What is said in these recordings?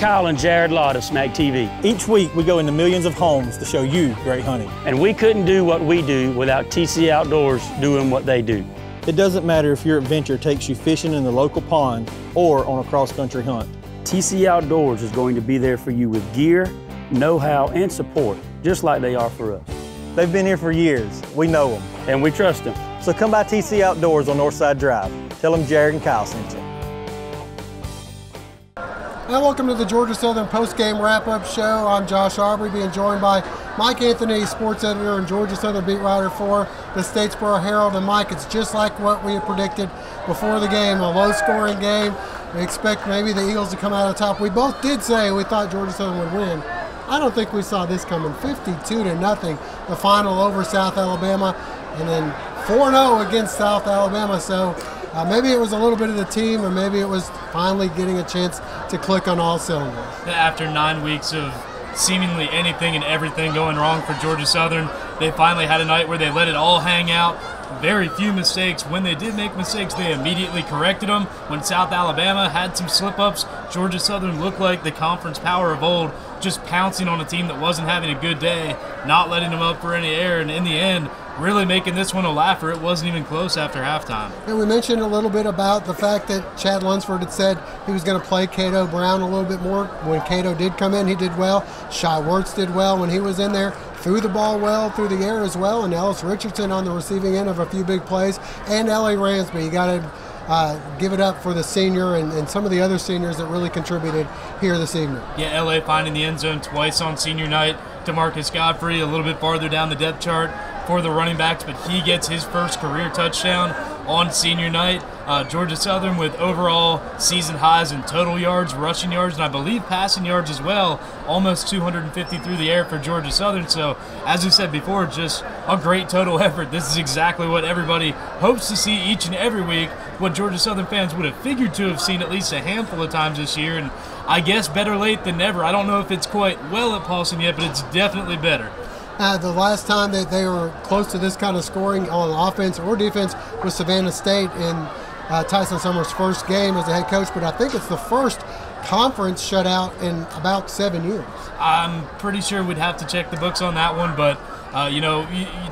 Kyle and Jared Lott of Smack TV. Each week we go into millions of homes to show you great hunting. And we couldn't do what we do without TC Outdoors doing what they do. It doesn't matter if your adventure takes you fishing in the local pond or on a cross-country hunt. TC Outdoors is going to be there for you with gear, know-how, and support, just like they are for us. They've been here for years. We know them. And we trust them. So come by TC Outdoors on Northside Drive. Tell them Jared and Kyle sent you. And welcome to the Georgia Southern Postgame Wrap-Up Show. I'm Josh Aubrey, being joined by Mike Anthony, sports editor and Georgia Southern beat writer for the Statesboro Herald. And Mike, it's just like what we had predicted before the game, a low-scoring game. We expect maybe the Eagles to come out on top. We both did say we thought Georgia Southern would win. I don't think we saw this coming. 52-0, the final over South Alabama, and then 4-0 against South Alabama. So maybe it was a little bit of the team, or maybe it was finally getting a chance to click on all cylinders. After 9 weeks of seemingly anything and everything going wrong for Georgia Southern, they finally had a night where they let it all hang out. Very few mistakes. When they did make mistakes, they immediately corrected them. When South Alabama had some slip-ups, Georgia Southern looked like the conference power of old, just pouncing on a team that wasn't having a good day, not letting them up for any air, and in the end, really making this one a laugher. It wasn't even close after halftime. And we mentioned a little bit about the fact that Chad Lunsford had said he was going to play Cato Brown a little bit more. When Cato did come in, he did well. Shai Wertz did well when he was in there. Threw the ball well through the air as well. And Ellis Richardson on the receiving end of a few big plays. And L.A. Ransby, you got to give it up for the senior and some of the other seniors that really contributed here this evening. Yeah, L.A. finding the end zone twice on senior night. DeMarcus Godfrey a little bit farther down the depth chart for the running backs, but he gets his first career touchdown on senior night. Georgia Southern with overall season highs in total yards, rushing yards, and I believe passing yards as well, almost 250 through the air for Georgia Southern. So, as we said before, just a great total effort. This is exactly what everybody hopes to see each and every week, what Georgia Southern fans would have figured to have seen at least a handful of times this year, and I guess better late than never. I don't know if it's quite well at Paulson yet, but it's definitely better. The last time that they were close to this kind of scoring on offense or defense was Savannah State in Tyson Summers' first game as a head coach, but I think it's the first conference shutout in about 7 years. I'm pretty sure we'd have to check the books on that one, but you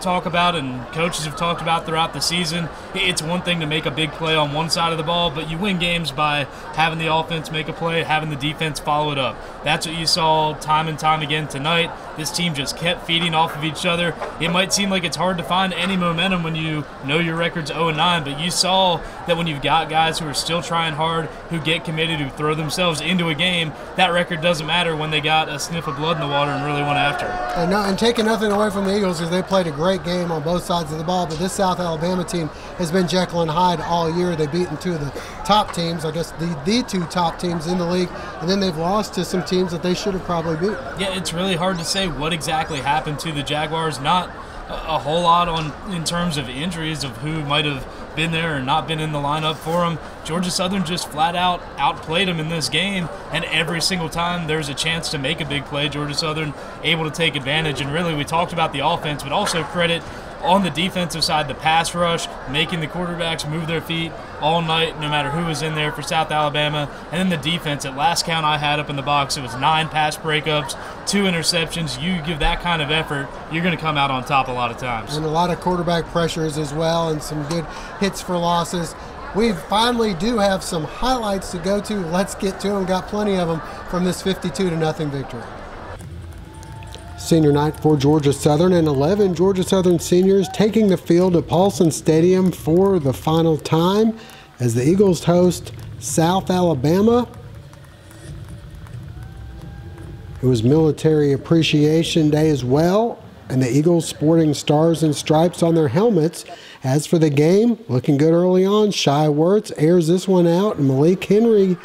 talk about, and coaches have talked about throughout the season, it's one thing to make a big play on one side of the ball, but you win games by having the offense make a play, having the defense follow it up. That's what you saw time and time again tonight. This team just kept feeding off of each other. It might seem like it's hard to find any momentum when you know your record's 0-9, but you saw that when you've got guys who are still trying hard, who get committed, who throw themselves into a game, that record doesn't matter when they got a sniff of blood in the water and really went after it. And taking nothing away from the Eagles, because they played a great game on both sides of the ball, but this South Alabama team has been Jekyll and Hyde all year. They've beaten two of the top teams, I guess the two top teams in the league, and then they've lost to some teams that they should have probably beaten. Yeah, it's really hard to say what exactly happened to the Jaguars. Not a whole lot in terms of injuries of who might have been there or not been in the lineup for them. Georgia Southern just flat out outplayed them in this game, and every single time there's a chance to make a big play, Georgia Southern able to take advantage. And really, we talked about the offense, but also credit on the defensive side, the pass rush, making the quarterbacks move their feet all night, no matter who was in there for South Alabama. And then the defense, at last count I had up in the box, it was 9 pass breakups, 2 interceptions. You give that kind of effort, you're going to come out on top a lot of times. And a lot of quarterback pressures as well, and some good hits for losses. We finally do have some highlights to go to. Let's get to them. Got plenty of them from this 52-0 victory. Senior night for Georgia Southern, and 11 Georgia Southern seniors taking the field at Paulson Stadium for the final time as the Eagles host South Alabama. It was Military Appreciation Day as well, and the Eagles sporting stars and stripes on their helmets. As for the game, looking good early on, Shai Wertz airs this one out, and Malik Henry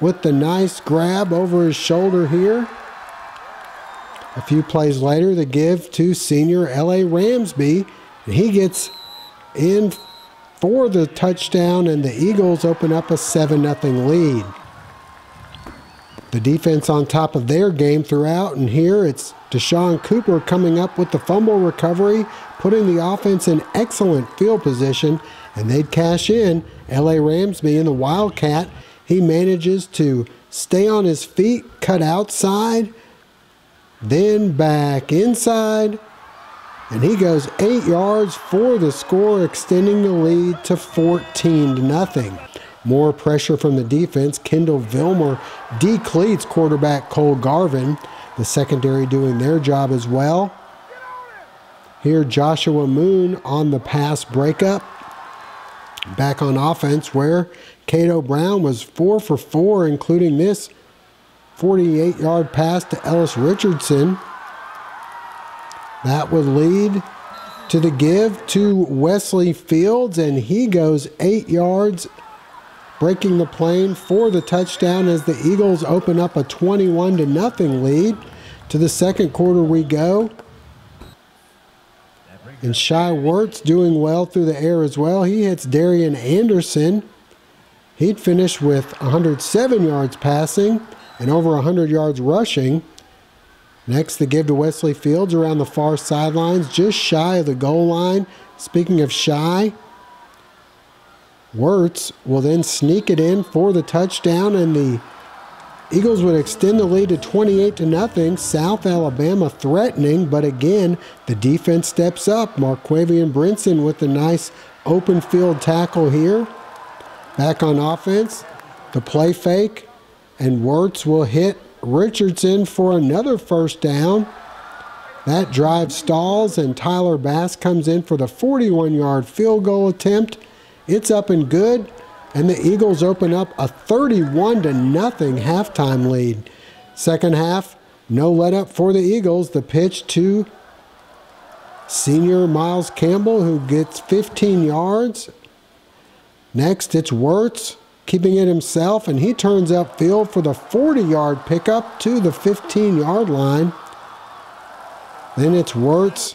with the nice grab over his shoulder here. A few plays later, the give to senior L.A. Ransby, and he gets in for the touchdown, and the Eagles open up a 7-0 lead. The defense on top of their game throughout, and here it's Deshaun Cooper coming up with the fumble recovery, putting the offense in excellent field position, and they'd cash in. L.A. Ransby in the Wildcat, He manages to stay on his feet, cut outside, then back inside, and he goes 8 yards for the score, extending the lead to 14-0. More pressure from the defense. Kendall Vilmer decleats quarterback Cole Garvin. The secondary doing their job as well. Here, Joshua Moon on the pass breakup. Back on offense, where Cato Brown was 4 for 4, including this 48-yard pass to Ellis Richardson. That would lead to the give to Wesley Fields, and he goes 8 yards, breaking the plane for the touchdown as the Eagles open up a 21-0 lead. To the second quarter we go. And Shai Wertz doing well through the air as well. He hits Darian Anderson. He'd finished with 107 yards passing and over 100 yards rushing. Next, the give to Wesley Fields around the far sidelines, just shy of the goal line. Speaking of shy, Wertz will then sneak it in for the touchdown, and the Eagles would extend the lead to 28-0. South Alabama threatening, but again, the defense steps up. Marquavian Brinson with a nice open field tackle here. Back on offense, the play fake, and Wertz will hit Richardson for another first down. That drive stalls, and Tyler Bass comes in for the 41-yard field goal attempt. It's up and good, and the Eagles open up a 31-0 halftime lead. Second half, no let up for the Eagles. The pitch to senior Miles Campbell, who gets 15 yards. Next, it's Wertz keeping it himself, and he turns upfield for the 40-yard pickup to the 15-yard line. Then it's Wertz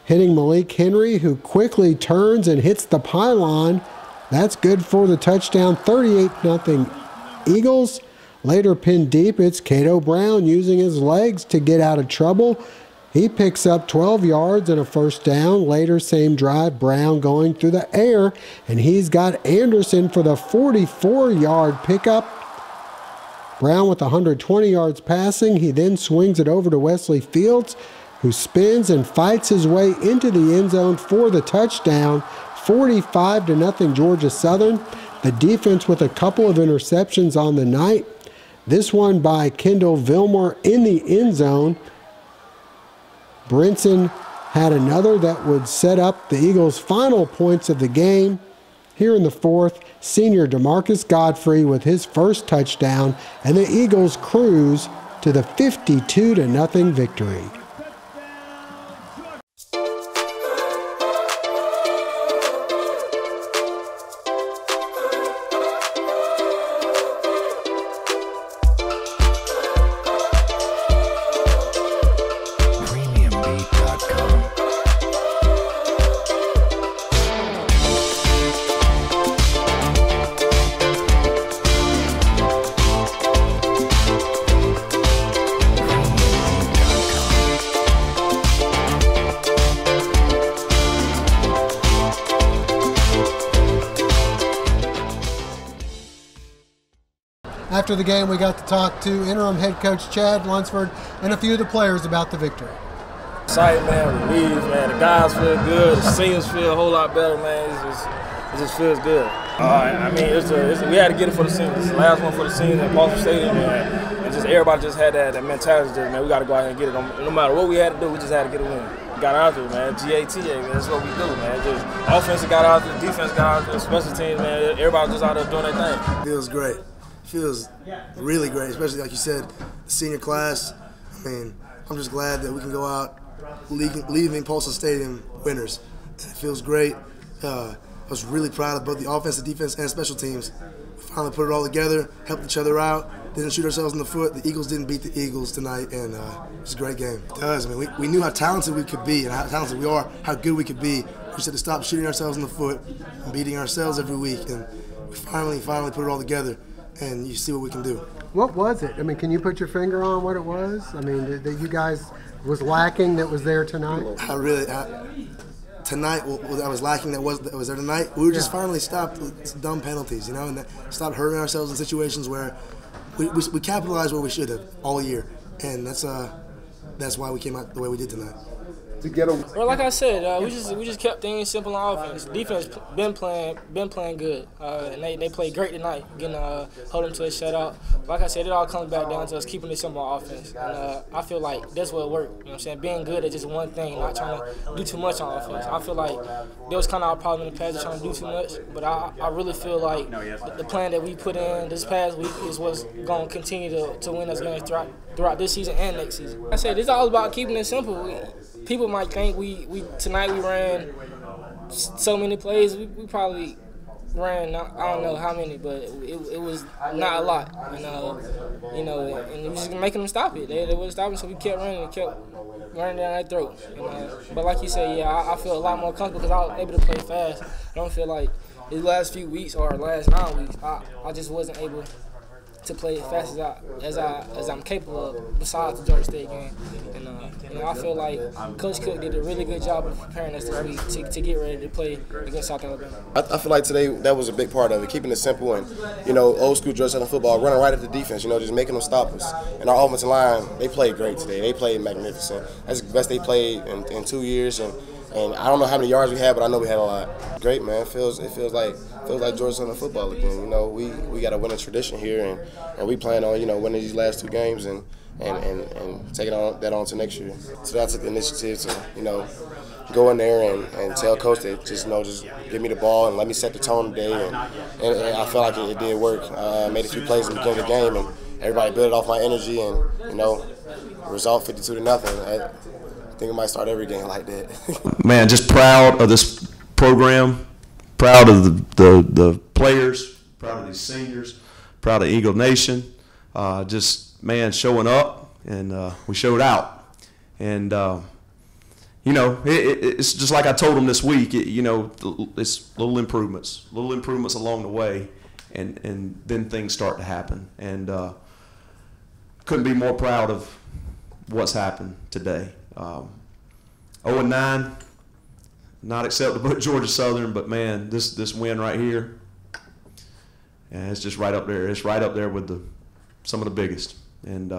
hitting Malik Henry, who quickly turns and hits the pylon. That's good for the touchdown, 38-0 Eagles. Later pinned deep, it's Cato Brown using his legs to get out of trouble. He picks up 12 yards and a first down. Later, same drive, Brown going through the air, and he's got Anderson for the 44-yard pickup. Brown with 120 yards passing. He then swings it over to Wesley Fields, who spins and fights his way into the end zone for the touchdown. 45-0 Georgia Southern. The defense with a couple of interceptions on the night. This one by Kendall Vilmer in the end zone. Brinson had another that would set up the Eagles' final points of the game. Here in the fourth, senior DeMarcus Godfrey with his first touchdown, and the Eagles cruise to the 52-0 victory. After the game, we got to talk to interim head coach Chad Lunsford and a few of the players about the victory. Excited, man, relieved, man. The guys feel good. The seniors feel a whole lot better, man. It just feels good. I mean, we had to get it for the seniors. It's the last one for the seniors at Boston Stadium, man. And just everybody just had that mentality, just, man, we got to go out here and get it. No matter what we had to do, we just had to get a win. We got out there, man. GATA, man. That's what we do, man. Just offense got out there, defense got out there, special teams, man. Everybody just out there doing their thing. Feels great. Feels really great, especially like you said, the senior class. I mean, I'm just glad that we can go out leaving Postal Stadium winners. It feels great. I was really proud of both the offense, the defense, and special teams. We finally put it all together, helped each other out, didn't shoot ourselves in the foot. The Eagles didn't beat the Eagles tonight, and it was a great game. It does. I mean, we knew how talented we could be and how talented we are, how good we could be. We just had to stop shooting ourselves in the foot and beating ourselves every week, and we finally put it all together. And you see what we can do. What was it? I mean, can you put your finger on what it was? I mean, that you guys was lacking that was there tonight? tonight, what I was lacking that was there tonight, we were just finally stopped with dumb penalties, and stopped hurting ourselves in situations where we capitalized where we should have all year, and that's why we came out the way we did tonight. Well, like I said, we just kept things simple on offense. Defense been playing good, and they played great tonight, getting hold them to a shutout. Like I said, it all comes back down to us keeping it simple on offense, and I feel like that's what worked. You know what I'm saying? Being good at just one thing, not trying to do too much on offense. I feel like that was kind of our problem in the past, trying to do too much. But I really feel like the plan that we put in this past week is what's going to continue to win us games throughout this season and next season. Like I said, it's all about keeping it simple. People might think tonight we ran so many plays. We probably ran I don't know how many, but it was not a lot. And we just making them stop it. They wouldn't stop it, so we kept running and kept running down their throat. But like you said, yeah, I feel a lot more comfortable because I was able to play fast. I don't feel like these last few weeks or last 9 weeks, I just wasn't able to play as fast as I'm capable of, besides the Georgia State game. And I feel like Coach Cook did a really good job of preparing us this week to get ready to play against South Alabama. I feel like today that was a big part of it, keeping it simple and, old school Georgia Southern football, running right at the defense, just making them stop us. And our offensive line, they played great today. They played magnificent. That's the best they played in 2 years. And I don't know how many yards we had, but I know we had a lot. Great, man. It feels like Georgia Southern football again. We got a winning tradition here, and we plan on winning these last 2 games and taking that on to next year. So I took the initiative to go in there and tell Coach that just give me the ball and let me set the tone today. And I felt like it did work. Made a few plays in the beginning of the game, and everybody built off my energy, and result 52-0. I think I might start every game like that. Man, just proud of this program, proud of the players, proud of these seniors, proud of Eagle Nation. Just, man, showing up, and we showed out. And, it's just like I told them this week, it's little improvements along the way, and then things start to happen. And couldn't be more proud of what's happened today. 0-9, not acceptable at Georgia Southern, but man, this win right here, yeah, it's just right up there. It's right up there with some of the biggest, and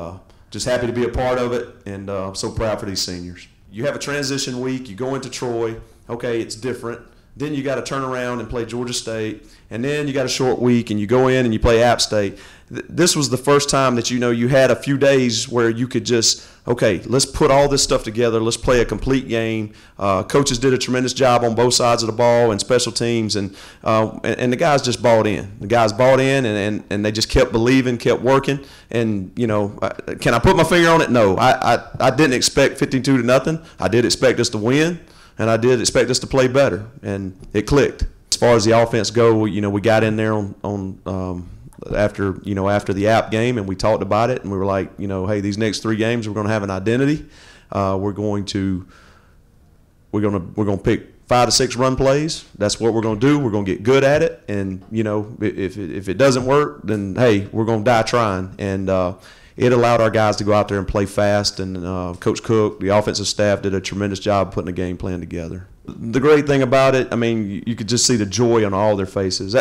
just happy to be a part of it, and I'm so proud for these seniors. You have a transition week. You go into Troy. Okay, it's different. Then you got to turn around and play Georgia State, and then you got a short week, and you go in and you play App State. This was the first time that you had a few days where you could just, okay, let's put all this stuff together. Let's play a complete game. Coaches did a tremendous job on both sides of the ball and special teams, and the guys just bought in. The guys bought in, and they just kept believing, kept working. And can I put my finger on it? No, I didn't expect 52-0. I did expect us to win. And I did expect us to play better, and it clicked. As far as the offense go, we got in there after the App game, and we talked about it, and we were like, hey, these next 3 games we're going to have an identity. We're going to pick 5 to 6 run plays. That's what we're going to do. We're going to get good at it, and if it doesn't work, then hey, we're going to die trying. And it allowed our guys to go out there and play fast, and Coach Cook, the offensive staff, did a tremendous job putting a game plan together. The great thing about it, you could just see the joy on all their faces.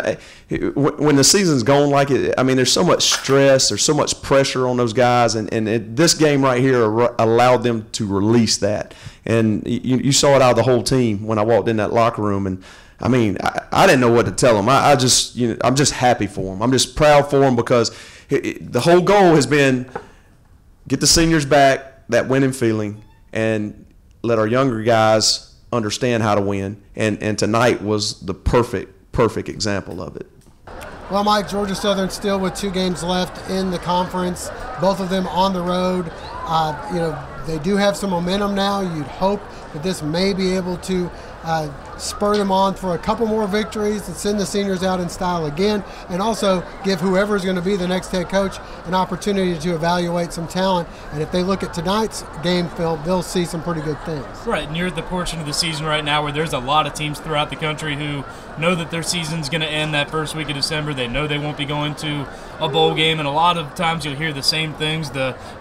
When the season's gone like it, there's so much stress, there's so much pressure on those guys, and this game right here allowed them to release that. And you saw it out of the whole team when I walked in that locker room, and I didn't know what to tell them. I'm just happy for them. I'm just proud for them because the whole goal has been get the seniors back, that winning feeling, and let our younger guys understand how to win. And tonight was the perfect example of it. Well, Mike, Georgia Southern still with 2 games left in the conference, both of them on the road. They do have some momentum now. You'd hope that this may be able to spur them on for a couple more victories and send the seniors out in style again, and also give whoever is going to be the next head coach an opportunity to evaluate some talent. And if they look at tonight's game film, they'll see some pretty good things. Right, and you're at the portion of the season right now where there's a lot of teams throughout the country who know that their season's going to end that first week of December. They know they won't be going to a bowl game, and a lot of times you'll hear the same things.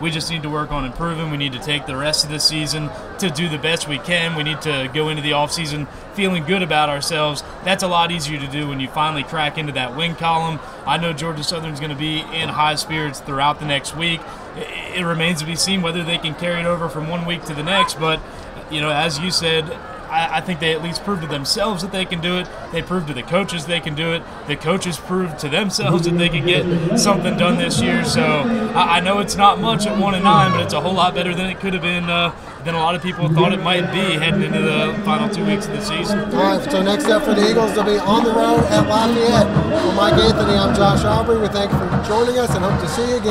We just need to work on improving. We need to take the rest of the season to do the best we can. We need to go into the offseason season feeling good about ourselves. That's a lot easier to do when you finally crack into that win column. I know Georgia Southern's going to be in high spirits throughout the next week. It remains to be seen whether they can carry it over from one week to the next, but as you said, I think they at least proved to themselves that they can do it. They proved to the coaches they can do it. The coaches proved to themselves that they can get something done this year. So I know it's not much at 1-9, but it's a whole lot better than it could have been, than a lot of people thought it might be heading into the final 2 weeks of the season. All right, so next up for the Eagles, they'll be on the road at Lafayette. For Mike Anthony, I'm Josh Aubrey. We thank you for joining us and hope to see you again.